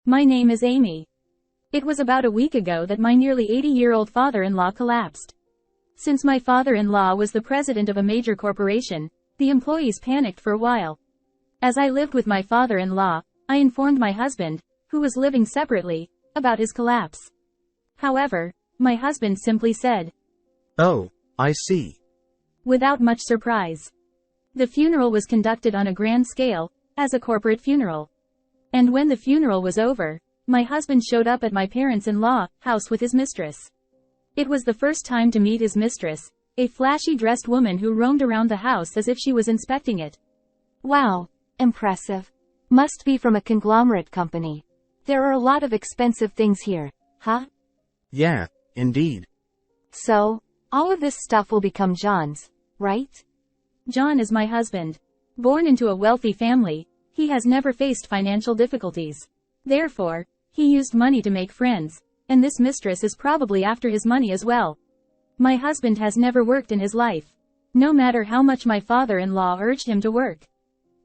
My name is Amy. It was about a week ago that my nearly 80-year-old father-in-law collapsed. Since my father-in-law was the president of a major corporation, the employees panicked for a while. As I lived with my father-in-law, I informed my husband, who was living separately, about his collapse. However, my husband simply said, "Oh, I see." Without much surprise. The funeral was conducted on a grand scale, as a corporate funeral. And when the funeral was over, my husband showed up at my parents-in-law house with his mistress. It was the first time to meet his mistress, a flashy dressed woman who roamed around the house as if she was inspecting it. Wow, impressive. Must be from a conglomerate company. There are a lot of expensive things here, huh? Yeah, indeed. So, all of this stuff will become John's, right? John is my husband. Born into a wealthy family, he has never faced financial difficulties. Therefore, he used money to make friends, and this mistress is probably after his money as well. My husband has never worked in his life, no matter how much my father-in-law urged him to work.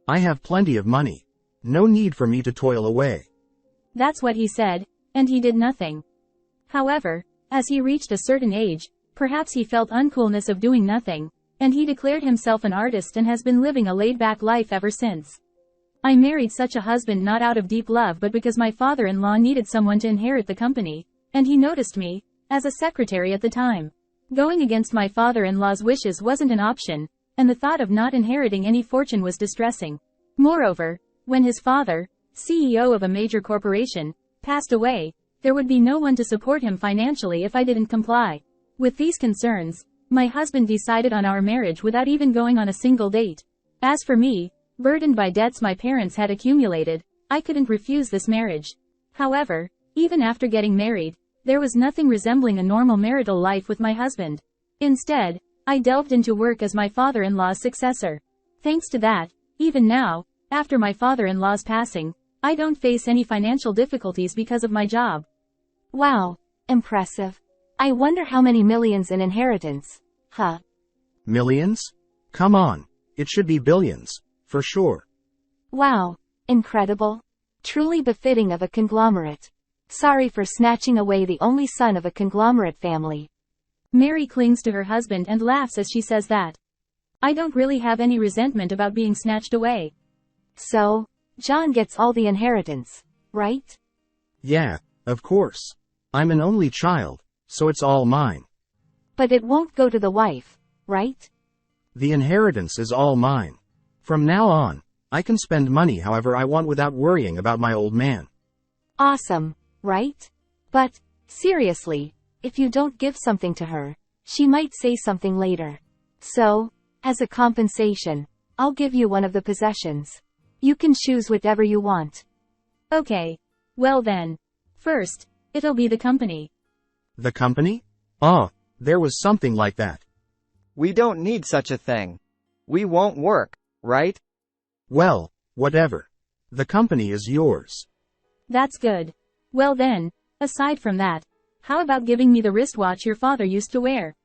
I have plenty of money. No need for me to toil away. That's what he said, and he did nothing. However, as he reached a certain age, perhaps he felt uncoolness of doing nothing, and he declared himself an artist and has been living a laid-back life ever since. I married such a husband not out of deep love but because my father-in-law needed someone to inherit the company, and he noticed me, as a secretary at the time. Going against my father-in-law's wishes wasn't an option, and the thought of not inheriting any fortune was distressing. Moreover, when his father, CEO of a major corporation, passed away, there would be no one to support him financially if I didn't comply. With these concerns, my husband decided on our marriage without even going on a single date. As for me, burdened by debts my parents had accumulated, I couldn't refuse this marriage. However, even after getting married, there was nothing resembling a normal marital life with my husband. Instead, I delved into work as my father-in-law's successor. Thanks to that, even now, after my father-in-law's passing, I don't face any financial difficulties because of my job. Wow, impressive. I wonder how many millions in inheritance, huh? Millions? Come on, it should be billions, for sure. Wow, incredible. Truly befitting of a conglomerate. Sorry for snatching away the only son of a conglomerate family. Mary clings to her husband and laughs as she says that. I don't really have any resentment about being snatched away. So, John gets all the inheritance, right? Yeah, of course. I'm an only child, so it's all mine. But it won't go to the wife, right? The inheritance is all mine. From now on, I can spend money however I want without worrying about my old man. Awesome, right? But, seriously, if you don't give something to her, she might say something later. So, as a compensation, I'll give you one of the possessions. You can choose whatever you want. Okay. Well then. First, it'll be the company. The company? Oh, there was something like that. We don't need such a thing. We won't work, right? Well, whatever. The company is yours. That's good. Well then, aside from that, how about giving me the wristwatch your father used to wear?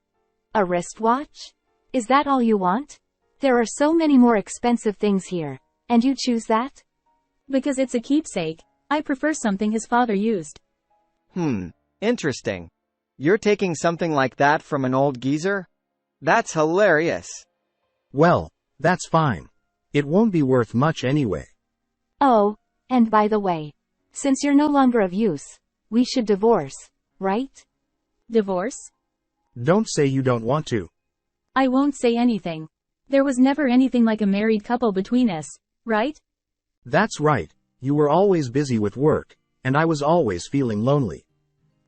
A wristwatch? Is that all you want? There are so many more expensive things here. And you choose that? Because it's a keepsake. I prefer something his father used. Interesting. You're taking something like that from an old geezer? That's hilarious. Well, that's fine. It won't be worth much anyway. Oh, and by the way, since you're no longer of use, we should divorce, right? Divorce? Don't say you don't want to. I won't say anything. There was never anything like a married couple between us, right? That's right. You were always busy with work, and I was always feeling lonely.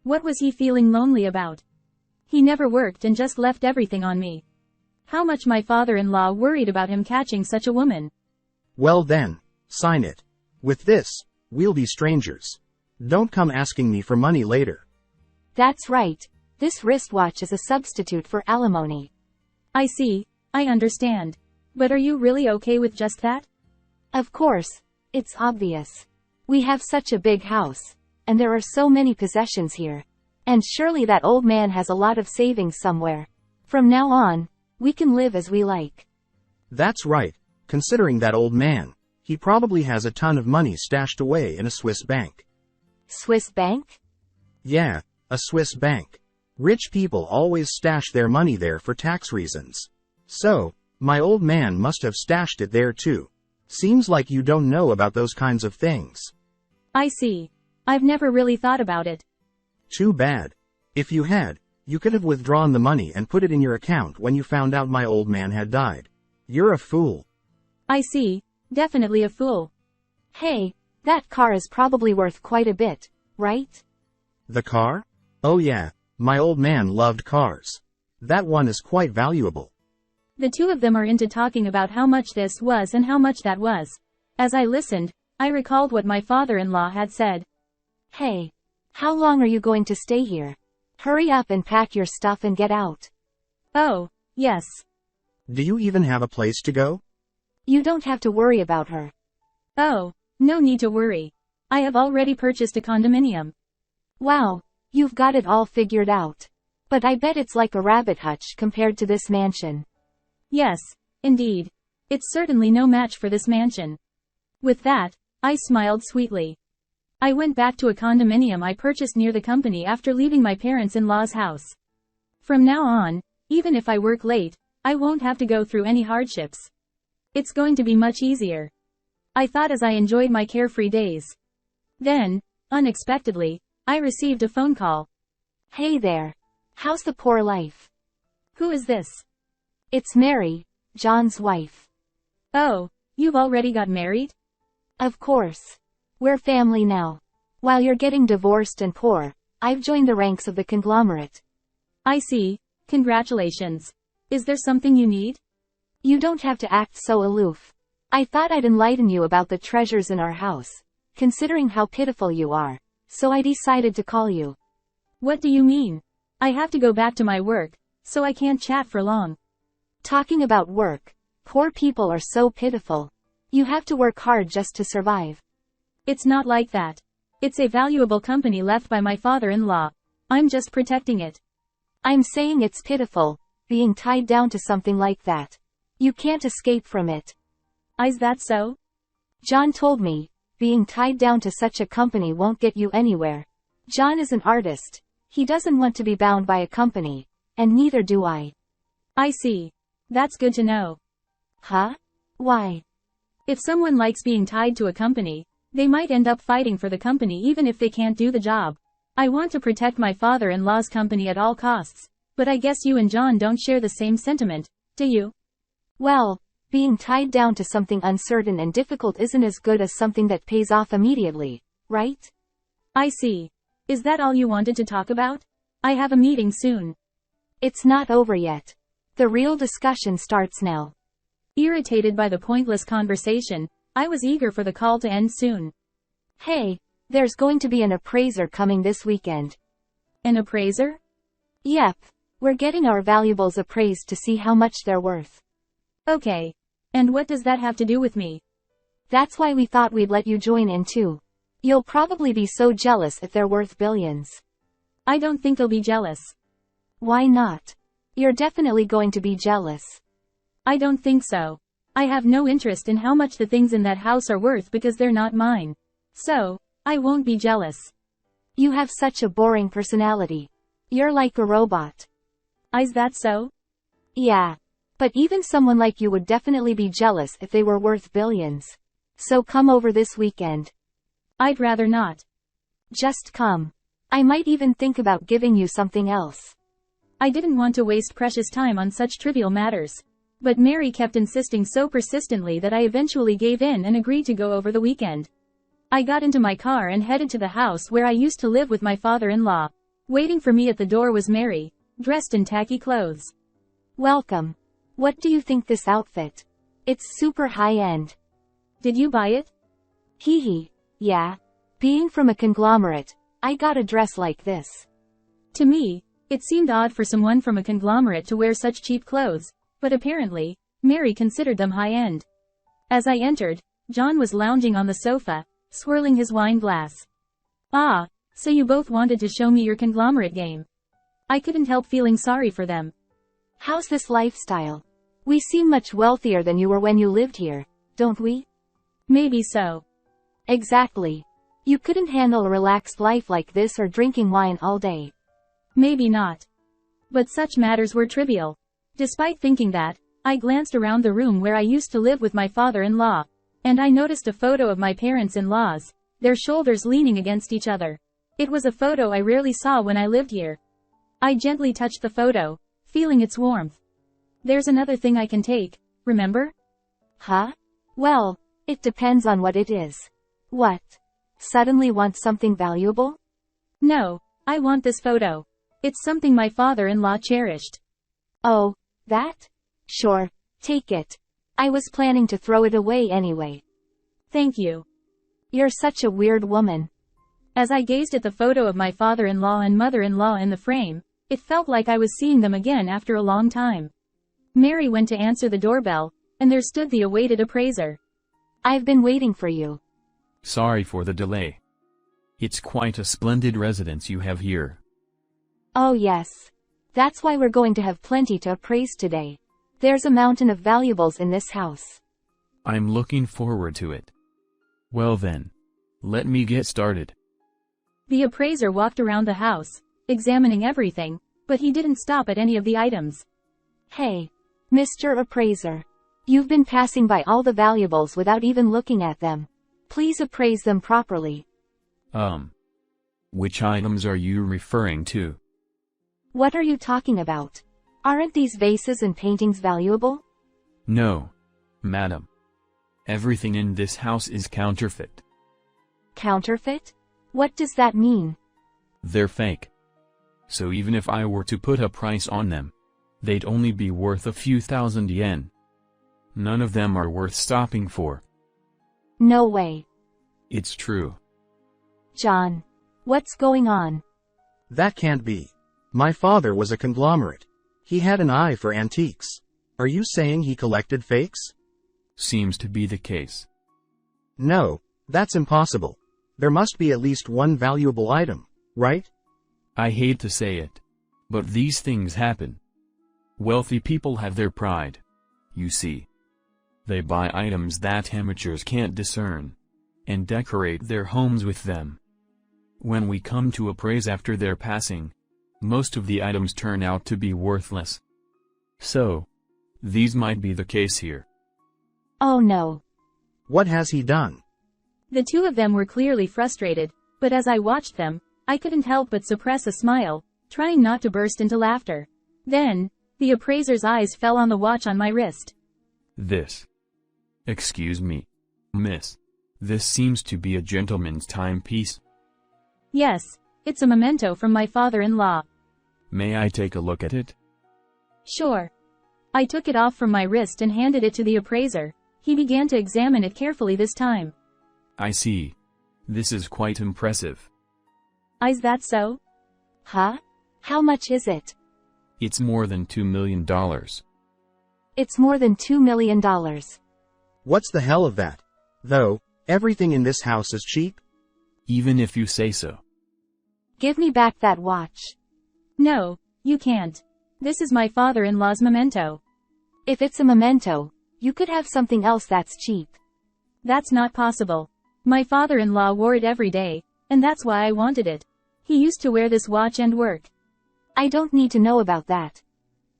What was he feeling lonely about? He never worked and just left everything on me. How much my father-in-law worried about him catching such a woman. Well then, sign it. With this, we'll be strangers. Don't come asking me for money later. That's right. This wristwatch is a substitute for alimony. I see. I understand. But are you really okay with just that? Of course. It's obvious. We have such a big house. And there are so many possessions here. And surely that old man has a lot of savings somewhere. From now on, we can live as we like. That's right. Considering that old man, he probably has a ton of money stashed away in a Swiss bank. Swiss bank? Yeah, a Swiss bank. Rich people always stash their money there for tax reasons. So, my old man must have stashed it there too. Seems like you don't know about those kinds of things. I see. I've never really thought about it. Too bad. If you had, you could have withdrawn the money and put it in your account when you found out my old man had died. You're a fool. I see. Definitely a fool. Hey, that car is probably worth quite a bit, right? The car? Oh yeah, my old man loved cars. That one is quite valuable. The two of them are into talking about how much this was and how much that was. As I listened, I recalled what my father-in-law had said. Hey, how long are you going to stay here? Hurry up and pack your stuff and get out. Oh, yes. Do you even have a place to go? You don't have to worry about her. Oh, no need to worry. I have already purchased a condominium. Wow, you've got it all figured out. But I bet it's like a rabbit hutch compared to this mansion. Yes, indeed. It's certainly no match for this mansion. With that, I smiled sweetly. I went back to a condominium I purchased near the company after leaving my parents-in-law's house. From now on, even if I work late, I won't have to go through any hardships. It's going to be much easier. I thought as I enjoyed my carefree days. Then, unexpectedly, I received a phone call. Hey there. How's the poor life? Who is this? It's Mary, John's wife. Oh, you've already got married? Of course. We're family now. While you're getting divorced and poor, I've joined the ranks of the conglomerate. I see. Congratulations. Is there something you need? You don't have to act so aloof. I thought I'd enlighten you about the treasures in our house, considering how pitiful you are, so I decided to call you. What do you mean? I have to go back to my work, so I can't chat for long. Talking about work, poor people are so pitiful. You have to work hard just to survive. It's not like that. It's a valuable company left by my father-in-law. I'm just protecting it. I'm saying it's pitiful, being tied down to something like that. You can't escape from it. Is that so? John told me, being tied down to such a company won't get you anywhere. John is an artist. He doesn't want to be bound by a company, and neither do I. I see. That's good to know. Huh? Why? If someone likes being tied to a company, they might end up fighting for the company even if they can't do the job. I want to protect my father-in-law's company at all costs, but I guess you and John don't share the same sentiment, do you? Well, being tied down to something uncertain and difficult isn't as good as something that pays off immediately, right? I see. Is that all you wanted to talk about? I have a meeting soon. It's not over yet. The real discussion starts now. Irritated by the pointless conversation, I was eager for the call to end soon. Hey, there's going to be an appraiser coming this weekend. An appraiser? Yep. We're getting our valuables appraised to see how much they're worth. Okay. And what does that have to do with me? That's why we thought we'd let you join in too. You'll probably be so jealous if they're worth billions. I don't think they'll be jealous. Why not? You're definitely going to be jealous. I don't think so. I have no interest in how much the things in that house are worth because they're not mine. So, I won't be jealous. You have such a boring personality. You're like a robot. Is that so? Yeah. But even someone like you would definitely be jealous if they were worth billions. So come over this weekend. I'd rather not. Just come. I might even think about giving you something else. I didn't want to waste precious time on such trivial matters. But Mary kept insisting so persistently that I eventually gave in and agreed to go over the weekend. I got into my car and headed to the house where I used to live with my father-in-law. Waiting for me at the door was Mary, dressed in tacky clothes. Welcome. What do you think this outfit? It's super high-end. Did you buy it? Hee hee. Yeah. Being from a conglomerate, I got a dress like this. To me, it seemed odd for someone from a conglomerate to wear such cheap clothes, but apparently, Mary considered them high-end. As I entered, John was lounging on the sofa, swirling his wine glass. Ah, so you both wanted to show me your conglomerate game. I couldn't help feeling sorry for them. How's this lifestyle? We seem much wealthier than you were when you lived here, don't we? Maybe so. Exactly. You couldn't handle a relaxed life like this or drinking wine all day. Maybe not. But such matters were trivial. Despite thinking that, I glanced around the room where I used to live with my father-in-law, and I noticed a photo of my parents-in-laws, their shoulders leaning against each other. It was a photo I rarely saw when I lived here. I gently touched the photo, feeling its warmth. There's another thing I can take, remember? Huh? Well, it depends on what it is. What? Suddenly want something valuable? No, I want this photo. It's something my father-in-law cherished. Oh, that? Sure, take it. I was planning to throw it away anyway. Thank you. You're such a weird woman. As I gazed at the photo of my father-in-law and mother-in-law in the frame, it felt like I was seeing them again after a long time. Mary went to answer the doorbell, and there stood the awaited appraiser. I've been waiting for you. Sorry for the delay. It's quite a splendid residence you have here. Oh yes. That's why we're going to have plenty to appraise today. There's a mountain of valuables in this house. I'm looking forward to it. Well then, let me get started. The appraiser walked around the house, examining everything, but he didn't stop at any of the items. Hey, Mr. Appraiser. You've been passing by all the valuables without even looking at them. Please appraise them properly. Which items are you referring to? What are you talking about? Aren't these vases and paintings valuable? No, madam. Everything in this house is counterfeit. Counterfeit? What does that mean? They're fake. So even if I were to put a price on them, they'd only be worth a few thousand yen. None of them are worth stopping for. No way. It's true. John. What's going on? That can't be. My father was a conglomerate. He had an eye for antiques. Are you saying he collected fakes? Seems to be the case. No, that's impossible. There must be at least one valuable item, right? I hate to say it, but these things happen. Wealthy people have their pride. You see. They buy items that amateurs can't discern, and decorate their homes with them. When we come to appraise after their passing, most of the items turn out to be worthless. So, these might be the case here. Oh no. What has he done? The two of them were clearly frustrated, but as I watched them, I couldn't help but suppress a smile, trying not to burst into laughter. Then, the appraiser's eyes fell on the watch on my wrist. This. Excuse me, miss. This seems to be a gentleman's timepiece. Yes, it's a memento from my father-in-law. May I take a look at it? Sure. I took it off from my wrist and handed it to the appraiser. He began to examine it carefully this time. I see. This is quite impressive. Is that so? Huh? How much is it? It's more than $2 million. It's more than $2 million. What's the hell of that? Though, everything in this house is cheap? Even if you say so. Give me back that watch. No, you can't. This is my father-in-law's memento. If it's a memento, you could have something else that's cheap. That's not possible. My father-in-law wore it every day, and that's why I wanted it. He used to wear this watch and work. I don't need to know about that.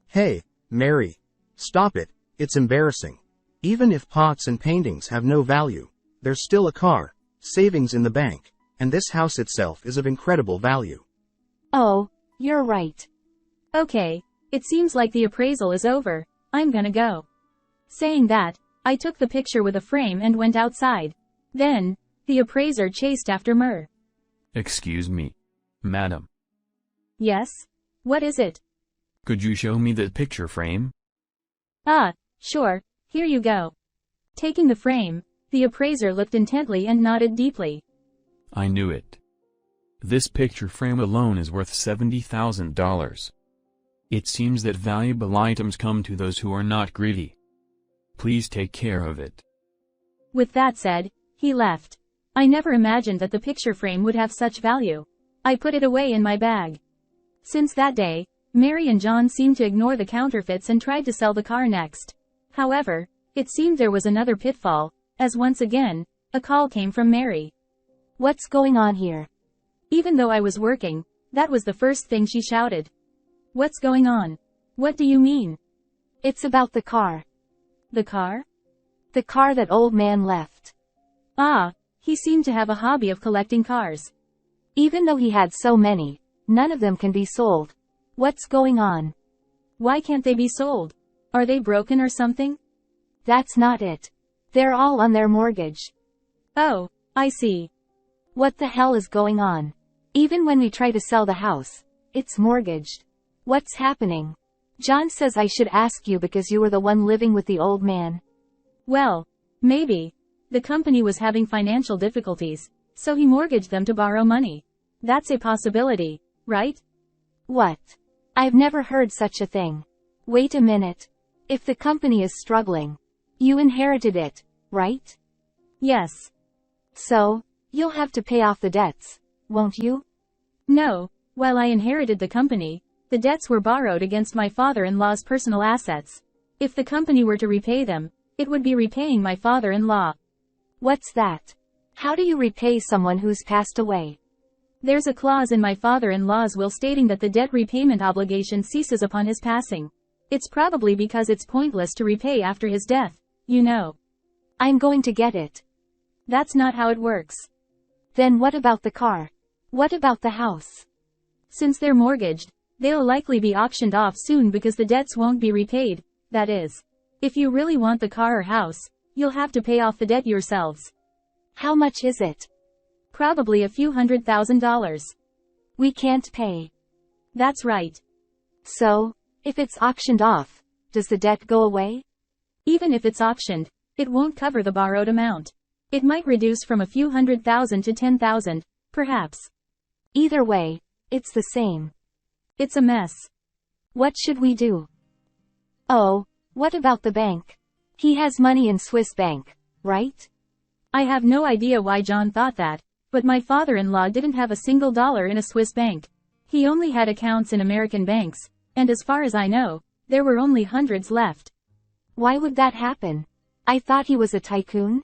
Hey, Mary. Stop it, it's embarrassing. Even if pots and paintings have no value, there's still a car, savings in the bank, and this house itself is of incredible value. Oh, you're right. Okay, it seems like the appraisal is over. I'm gonna go. Saying that, I took the picture with a frame and went outside. Then, the appraiser chased after Myrrh. Excuse me, madam. Yes? What is it? Could you show me the picture frame? Ah, sure, here you go. Taking the frame, the appraiser looked intently and nodded deeply. I knew it. This picture frame alone is worth $70,000. It seems that valuable items come to those who are not greedy. Please take care of it. With that said, he left. I never imagined that the picture frame would have such value. I put it away in my bag. Since that day, Mary and John seemed to ignore the counterfeits and tried to sell the car next. However, it seemed there was another pitfall, as once again, a call came from Mary. What's going on here? Even though I was working, that was the first thing she shouted. What's going on? What do you mean? It's about the car. The car? The car that old man left. Ah, he seemed to have a hobby of collecting cars. Even though he had so many, none of them can be sold. What's going on? Why can't they be sold? Are they broken or something? That's not it. They're all on their mortgage. Oh, I see. What the hell is going on? Even when we try to sell the house, it's mortgaged. What's happening? John says I should ask you because you were the one living with the old man. Well, maybe. The company was having financial difficulties, so he mortgaged them to borrow money. That's a possibility, right? What? I've never heard such a thing. Wait a minute. If the company is struggling, you inherited it, right? Yes. So, you'll have to pay off the debts, won't you? No, while I inherited the company, the debts were borrowed against my father-in-law's personal assets. If the company were to repay them, it would be repaying my father-in-law. What's that? How do you repay someone who's passed away? There's a clause in my father-in-law's will stating that the debt repayment obligation ceases upon his passing. It's probably because it's pointless to repay after his death, you know. I'm going to get it. That's not how it works. Then what about the car? What about the house? Since they're mortgaged, they'll likely be auctioned off soon because the debts won't be repaid, that is. If you really want the car or house, you'll have to pay off the debt yourselves. How much is it? Probably a few $100,000. We can't pay. That's right. So, if it's auctioned off, does the debt go away? Even if it's auctioned, it won't cover the borrowed amount. It might reduce from a few $100,000 to $10,000, perhaps. Either way, it's the same. It's a mess. What should we do? Oh, what about the bank? He has money in Swiss bank, right? I have no idea why John thought that, but my father-in-law didn't have a single dollar in a Swiss bank. He only had accounts in American banks, and as far as I know, there were only hundreds left. Why would that happen? I thought he was a tycoon?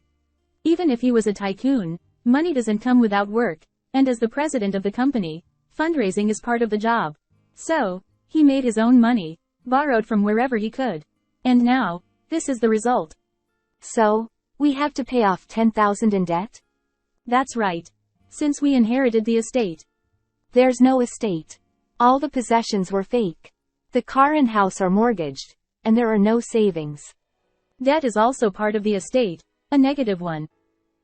Even if he was a tycoon, money doesn't come without work, and as the president of the company, fundraising is part of the job. So, he made his own money, borrowed from wherever he could. And now, this is the result. So, we have to pay off $10,000 in debt? That's right. Since we inherited the estate. There's no estate. All the possessions were fake. The car and house are mortgaged, and there are no savings. Debt is also part of the estate, a negative one.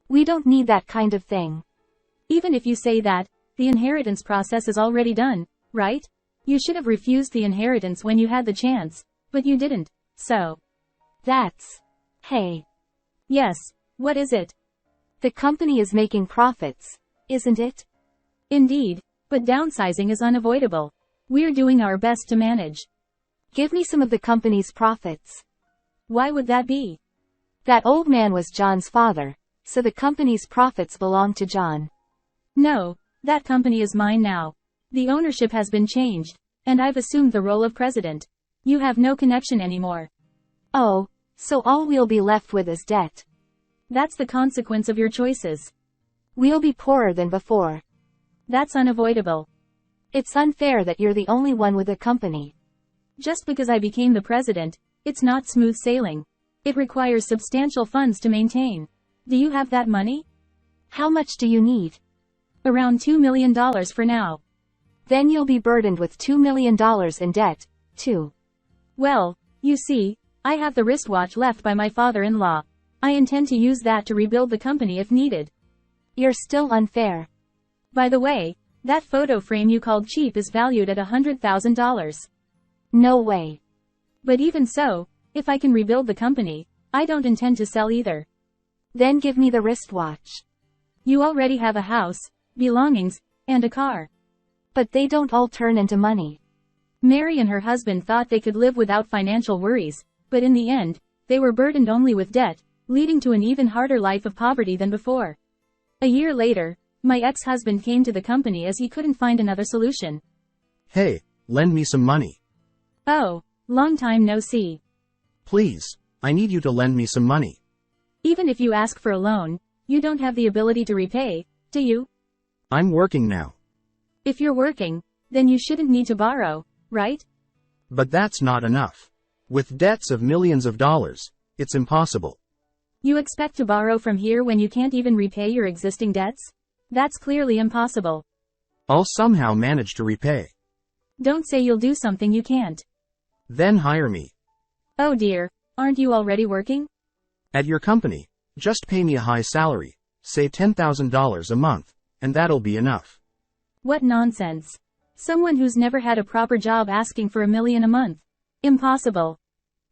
We don't need that kind of thing. Even if you say that, the inheritance process is already done, right? You should have refused the inheritance when you had the chance, but you didn't, so. That's. Hey. Yes, what is it? The company is making profits, isn't it? Indeed, but downsizing is unavoidable. We're doing our best to manage. Give me some of the company's profits. Why would that be? That old man was John's father, so the company's profits belong to John. No, that company is mine now. The ownership has been changed, and I've assumed the role of president. You have no connection anymore. Oh, so all we'll be left with is debt. That's the consequence of your choices. We'll be poorer than before. That's unavoidable. It's unfair that you're the only one with a company. Just because I became the president, it's not smooth sailing. It requires substantial funds to maintain. Do you have that money? How much do you need? Around $2 million for now. Then you'll be burdened with $2 million in debt, too. Well, you see, I have the wristwatch left by my father-in-law. I intend to use that to rebuild the company if needed. You're still unfair. By the way, that photo frame you called cheap is valued at $100,000. No way. But even so, if I can rebuild the company, I don't intend to sell either. Then give me the wristwatch. You already have a house, belongings, and a car. But they don't all turn into money. Mary and her husband thought they could live without financial worries, but in the end, they were burdened only with debt, leading to an even harder life of poverty than before. A year later, my ex-husband came to the company as he couldn't find another solution. Hey, lend me some money. Oh, long time no see. Please, I need you to lend me some money. Even if you ask for a loan, you don't have the ability to repay, Do you? I'm working now. If you're working, then you shouldn't need to borrow, right? But that's not enough. With debts of millions of dollars, it's impossible. You expect to borrow from here when you can't even repay your existing debts? That's clearly impossible. I'll somehow manage to repay. Don't say you'll do something you can't. Then hire me. Oh dear, aren't you already working? At your company, just pay me a high salary, say $10,000 a month, and that'll be enough. What nonsense. Someone who's never had a proper job asking for $1 million a month. Impossible.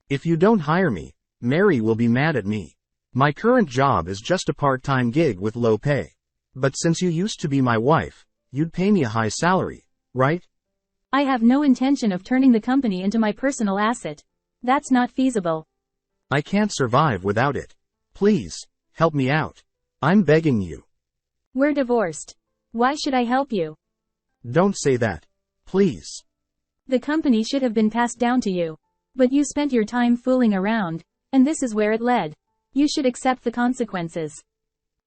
If you don't hire me, Mary will be mad at me. My current job is just a part-time gig with low pay. But since you used to be my wife, you'd pay me a high salary, right? I have no intention of turning the company into my personal asset. That's not feasible. I can't survive without it. Please, help me out. I'm begging you. We're divorced. Why should I help you? Don't say that. Please. The company should have been passed down to you. But you spent your time fooling around, and this is where it led. You should accept the consequences.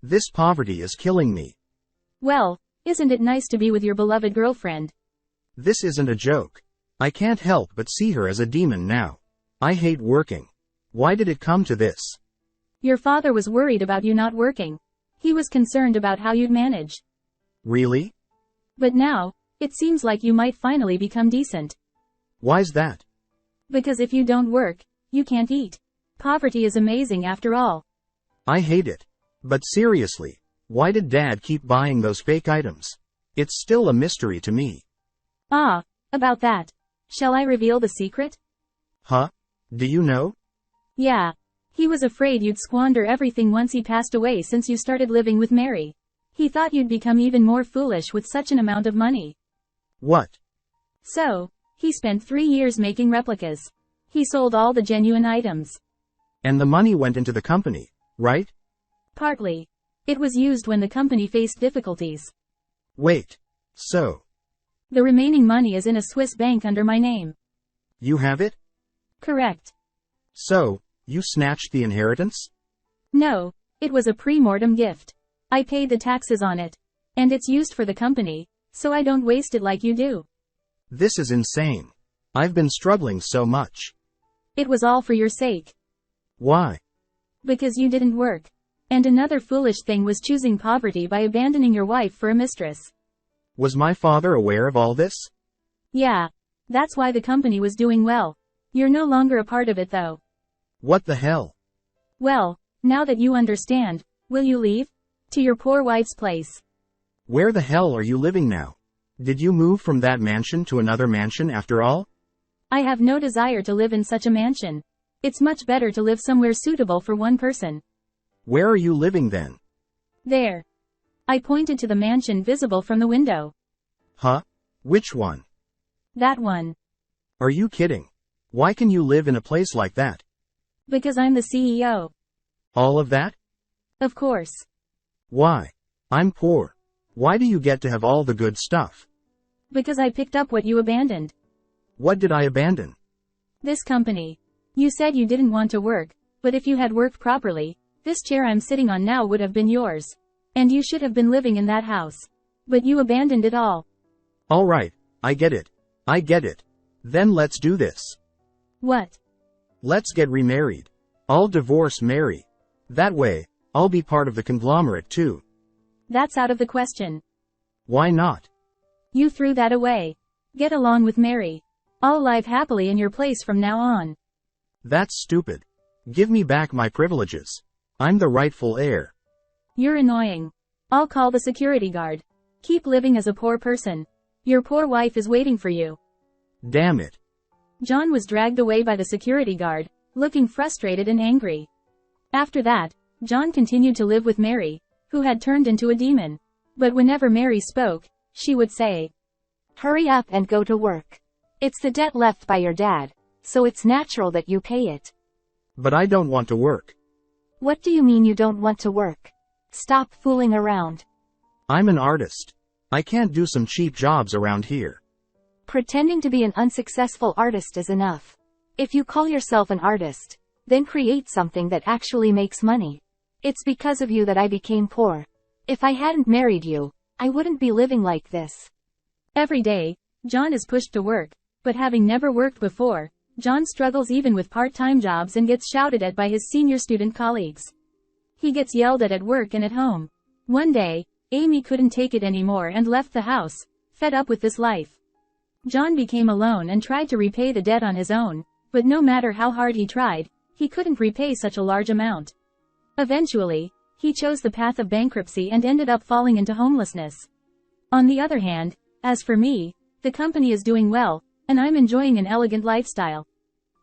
This poverty is killing me. Well, isn't it nice to be with your beloved girlfriend? This isn't a joke. I can't help but see her as a demon now. I hate working. Why did it come to this? Your father was worried about you not working. He was concerned about how you'd manage. Really? But now, it seems like you might finally become decent. Why's that? Because if you don't work, you can't eat. Poverty is amazing after all. I hate it. But seriously, why did Dad keep buying those fake items? It's still a mystery to me. Ah, about that. Shall I reveal the secret? Huh? Do you know? Yeah. He was afraid you'd squander everything once he passed away since you started living with Mary. He thought you'd become even more foolish with such an amount of money. What? So, he spent 3 years making replicas. He sold all the genuine items. And the money went into the company, right? Partly. It was used when the company faced difficulties. Wait. So? The remaining money is in a Swiss bank under my name. You have it? Correct. So, you snatched the inheritance? No, it was a pre-mortem gift. I paid the taxes on it. And it's used for the company, so I don't waste it like you do. This is insane. I've been struggling so much. It was all for your sake. Why? Because you didn't work. And another foolish thing was choosing poverty by abandoning your wife for a mistress. Was my father aware of all this? Yeah. That's why the company was doing well. You're no longer a part of it though. What the hell? Well, now that you understand, will you leave? To your poor wife's place. Where the hell are you living now? Did you move from that mansion to another mansion after all? I have no desire to live in such a mansion. It's much better to live somewhere suitable for one person. Where are you living then? There. I pointed to the mansion visible from the window. Huh? Which one? That one. Are you kidding? Why can you live in a place like that? Because I'm the CEO. All of that? Of course. Why? I'm poor. Why do you get to have all the good stuff? Because I picked up what you abandoned. What did I abandon? This company. You said you didn't want to work, but if you had worked properly, this chair I'm sitting on now would have been yours. And you should have been living in that house. But you abandoned it all. All right, I get it. I get it. Then let's do this. What? Let's get remarried. I'll divorce Mary. That way, I'll be part of the conglomerate too. That's out of the question. Why not? You threw that away. Get along with Mary. I'll live happily in your place from now on. That's stupid. Give me back my privileges. I'm the rightful heir. You're annoying. I'll call the security guard. Keep living as a poor person. Your poor wife is waiting for you. Damn it. John was dragged away by the security guard, looking frustrated and angry. After that, John continued to live with Mary, who had turned into a demon. But whenever Mary spoke, she would say, "Hurry up and go to work. It's the debt left by your dad, so it's natural that you pay it." But I don't want to work. What do you mean you don't want to work? Stop fooling around. I'm an artist. I can't do some cheap jobs around here. Pretending to be an unsuccessful artist is enough. If you call yourself an artist, then create something that actually makes money. It's because of you that I became poor. If I hadn't married you, I wouldn't be living like this. Every day, John is pushed to work, but having never worked before, John struggles even with part-time jobs and gets shouted at by his senior student colleagues. He gets yelled at work and at home. One day, Amy couldn't take it anymore and left the house, fed up with this life. John became alone and tried to repay the debt on his own, but no matter how hard he tried, he couldn't repay such a large amount. Eventually, he chose the path of bankruptcy and ended up falling into homelessness. On the other hand, as for me, the company is doing well, and I'm enjoying an elegant lifestyle.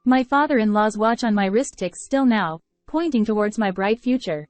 My father-in-law's watch on my wrist ticks still now, pointing towards my bright future.